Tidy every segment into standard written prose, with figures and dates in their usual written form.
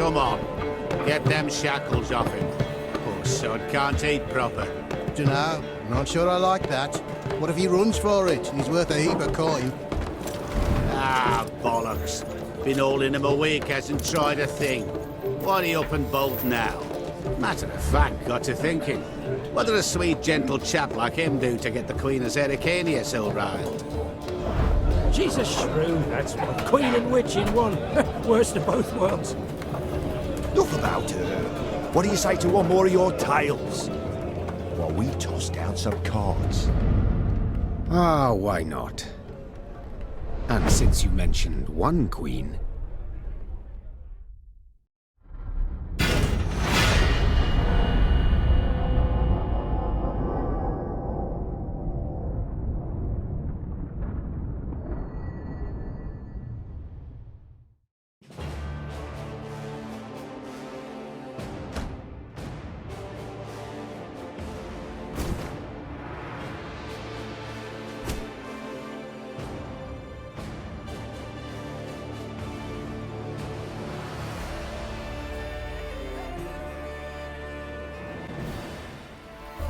Come on. Get them shackles off him. Poor sod can't eat proper. Dunno. Not sure I like that. What if he runs for it? He's worth a heap of coin. Ah, bollocks. Been holding him a week, hasn't tried a thing. Why he up and bolt now? Matter of fact, got to thinking. What did a sweet, gentle chap like him do to get the Queen of Zerrikania so riled? She's a shrew, that's what. Queen and witch in one. Worst of both worlds. Enough about her. What do you say to one more of your tales? While we toss down some cards. Ah, why not? And since you mentioned one queen...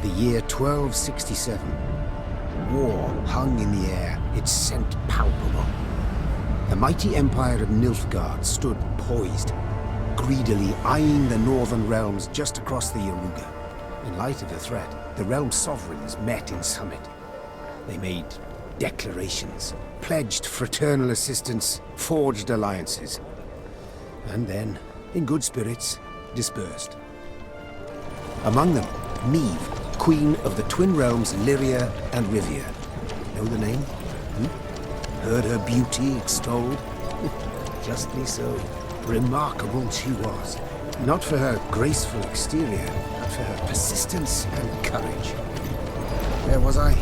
The year 1267. War hung in the air, its scent palpable. The mighty empire of Nilfgaard stood poised, greedily eyeing the northern realms just across the Yaruga. In light of the threat, the realm's sovereigns met in summit. They made declarations, pledged fraternal assistance, forged alliances, and then, in good spirits, dispersed. Among them, Meve, Queen of the Twin Realms Lyria and Rivia. Know the name? Heard her beauty extolled? Justly so. Remarkable she was. Not for her graceful exterior, but for her persistence and courage. Where was I?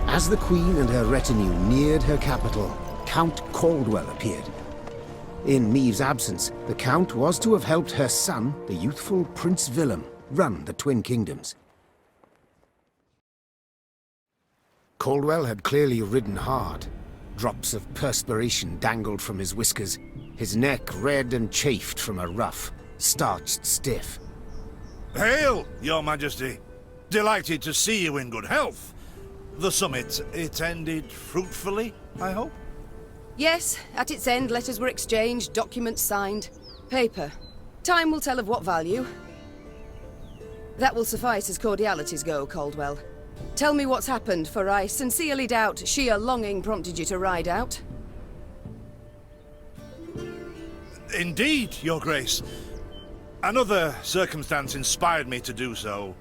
As the Queen and her retinue neared her capital, Count Caldwell appeared. In Meve's absence, the Count was to have helped her son, the youthful Prince Willem, run the Twin Kingdoms. Caldwell had clearly ridden hard. Drops of perspiration dangled from his whiskers, his neck red and chafed from a ruff, starched stiff. Hail, Your Majesty! Delighted to see you in good health. The summit, it ended fruitfully, I hope? Yes, at its end letters were exchanged, documents signed. Paper. Time will tell of what value. That will suffice as cordialities go, Caldwell. Tell me what's happened, for I sincerely doubt sheer longing prompted you to ride out. Indeed, Your Grace. Another circumstance inspired me to do so.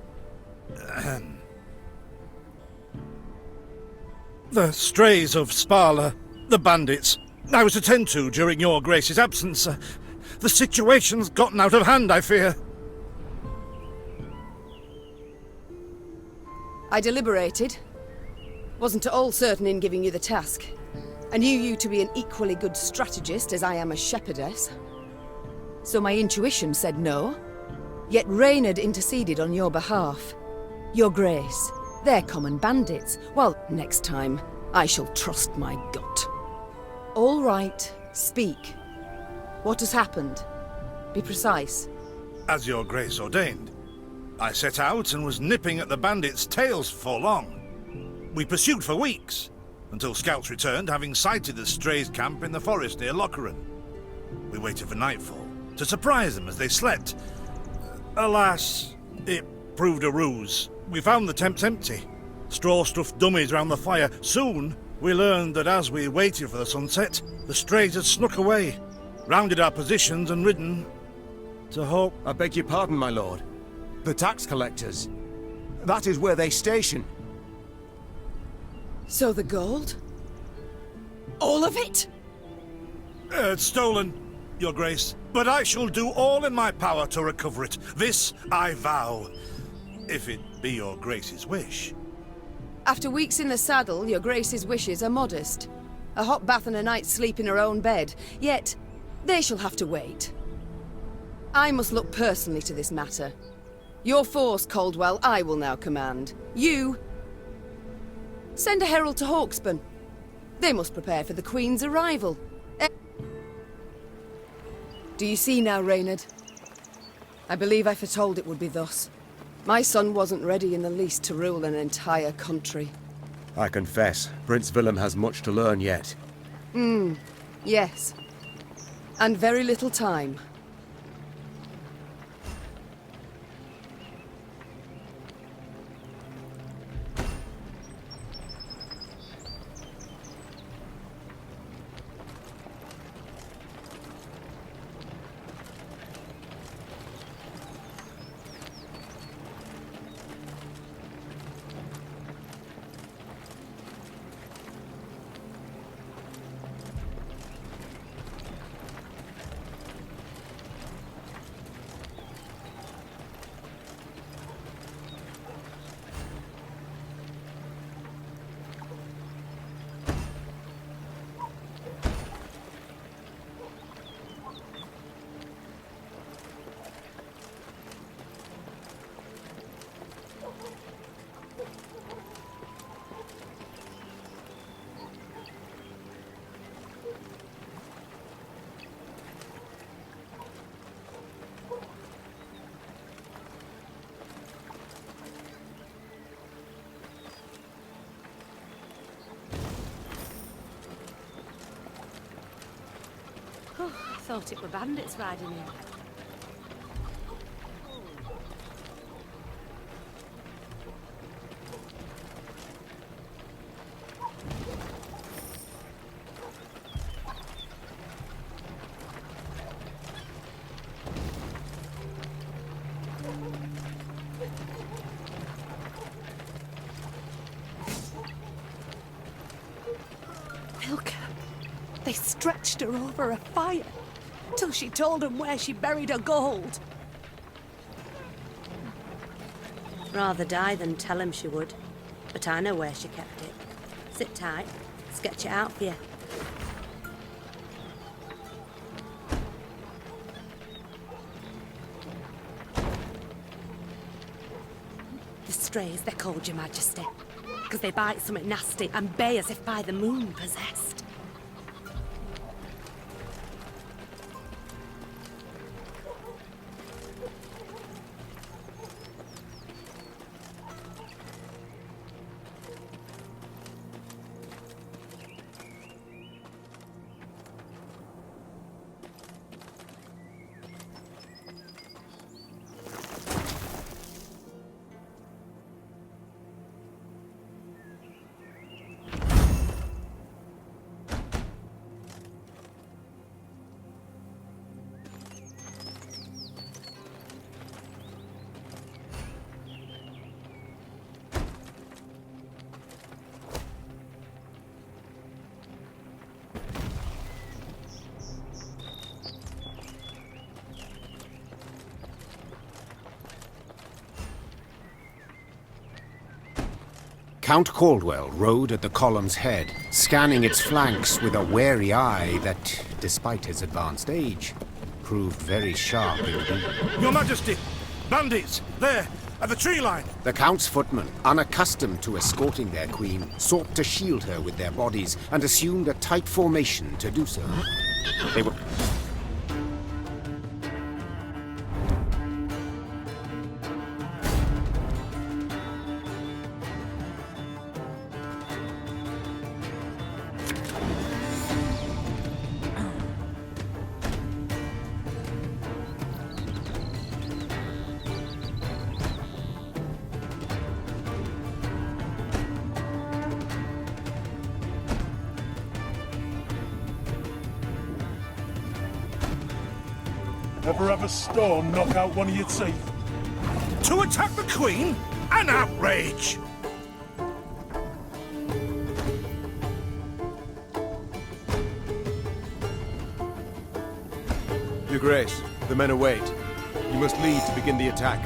The strays of Sparla, the bandits, I was to tend to during Your Grace's absence. The situation's gotten out of hand, I fear. I deliberated. Wasn't at all certain in giving you the task. I knew you to be an equally good strategist as I am a shepherdess. So my intuition said no. Yet Reynard interceded on your behalf. Your Grace, they're common bandits. Well, next time, I shall trust my gut. All right, speak. What has happened? Be precise. As Your Grace ordained. I set out and was nipping at the bandits' tails for long. We pursued for weeks, until scouts returned, having sighted the strays' camp in the forest near Locheren. We waited for nightfall, to surprise them as they slept. Alas, it proved a ruse. We found the tents empty, straw-stuffed dummies round the fire. Soon, we learned that as we waited for the sunset, the strays had snuck away, rounded our positions and ridden to Hope. I beg your pardon, my lord. The tax collectors. That is where they station. So the gold? All of it? It's stolen, Your Grace, but I shall do all in my power to recover it. This I vow, if it be Your Grace's wish. After weeks in the saddle, Your Grace's wishes are modest. A hot bath and a night's sleep in her own bed. Yet, they shall have to wait. I must look personally to this matter. Your force, Caldwell, I will now command. You... send a herald to Hawksburn. They must prepare for the Queen's arrival. Do you see now, Reynard? I believe I foretold it would be thus. My son wasn't ready in the least to rule an entire country. I confess, Prince Willem has much to learn yet. Yes. And very little time. Oh, I thought it were bandits riding in. Look, they stretched her over a fire till she told them where she buried her gold. Rather die than tell him she would, but I know where she kept it. Sit tight, sketch it out for you. The strays, they're called, Your Majesty, because they bite something nasty and bay as if by the moon possessed. Count Caldwell rode at the column's head, scanning its flanks with a wary eye that, despite his advanced age, proved very sharp indeed. Your Majesty! Bandits! There! At the tree line! The Count's footmen, unaccustomed to escorting their queen, sought to shield her with their bodies and assumed a tight formation to do so. They were... Ever have a storm knock out one of your teeth? To attack the Queen? An outrage! Your Grace, the men await. You must lead to begin the attack.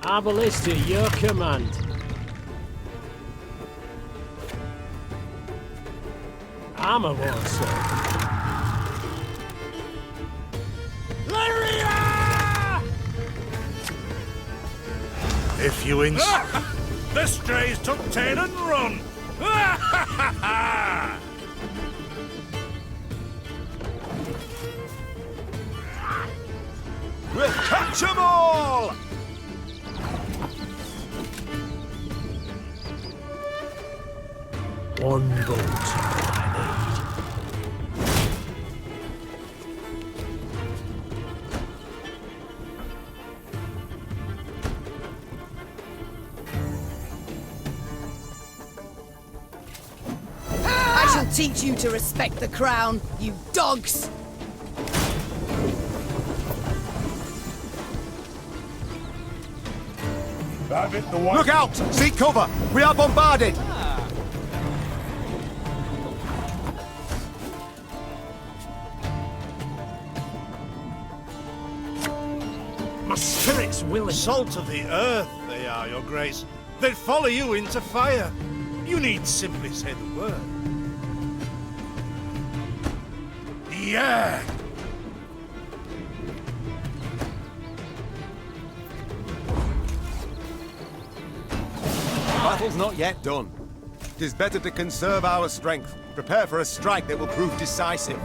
Our ballista, your command. Armor won't, sir. If you insist. The strays took tail and run! We'll catch 'em all! One boat I I shall teach you to respect the crown, you dogs! Have it the one. Look out! Seek cover! We are bombarded! need. My spirit's willing. Salt of the earth, they are, your grace. They'd follow you into fire. You need simply say the word. Yeah! Battle's not yet done. It is better to conserve our strength. Prepare for a strike that will prove decisive.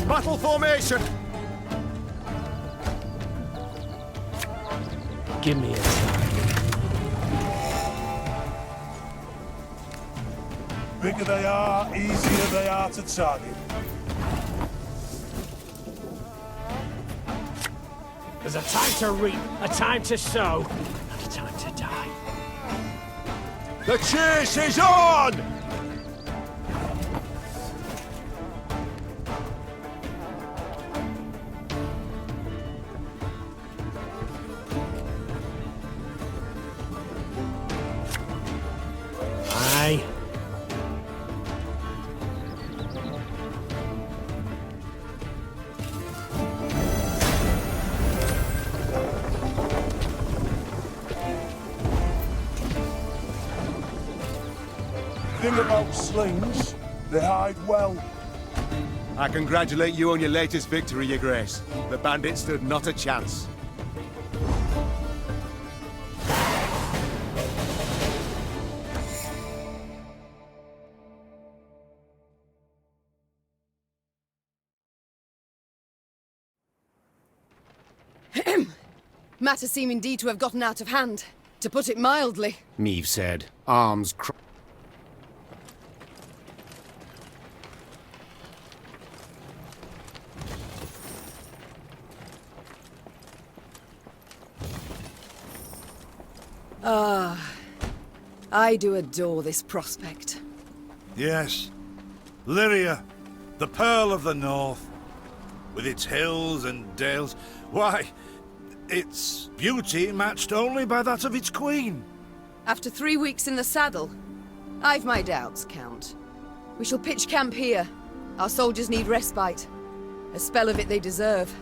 Battle formation! Give me a time. Bigger they are, easier they are to target. There's a time to reap, a time to sow, and a time to die. The chase is on! Aye. Thing about slings, they hide well. I congratulate you on your latest victory, Your Grace. The bandits stood not a chance. Matters seem indeed to have gotten out of hand, to put it mildly. Meve said, arms I do adore this prospect. Yes. Lyria, the Pearl of the North. With its hills and dales. Why, its beauty matched only by that of its queen. After 3 weeks in the saddle, I've my doubts, Count. We shall pitch camp here. Our soldiers need respite. A spell of it they deserve.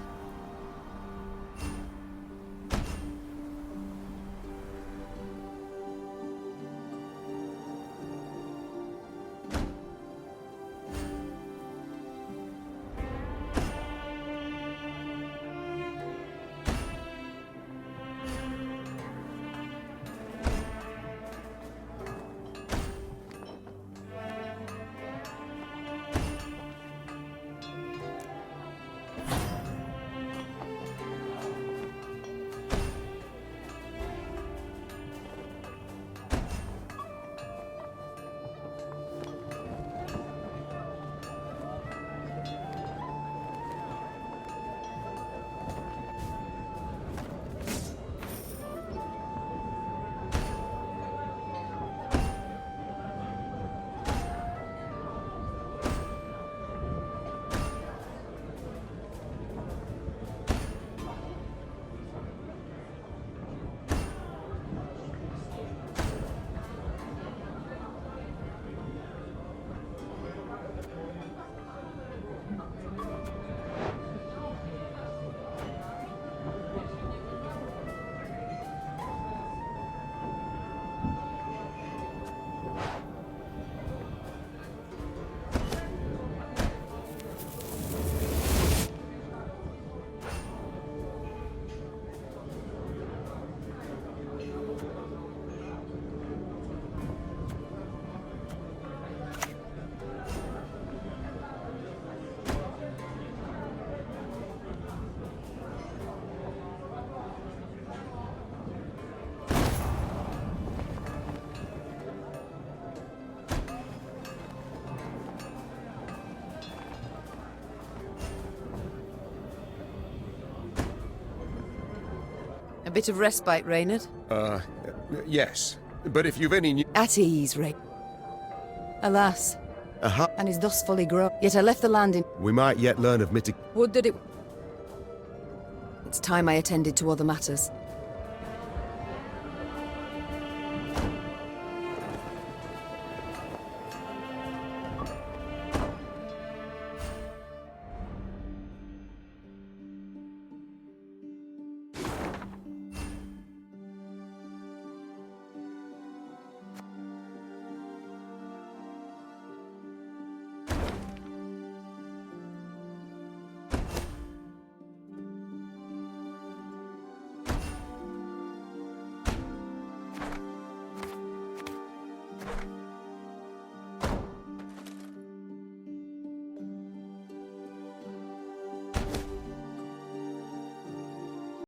A bit of respite, Reynard? Yes. But if you've any new... At ease, Ray. Alas, and is thus fully grown. Yet I left the land in... We might yet learn of Would that it... It's time I attended to other matters.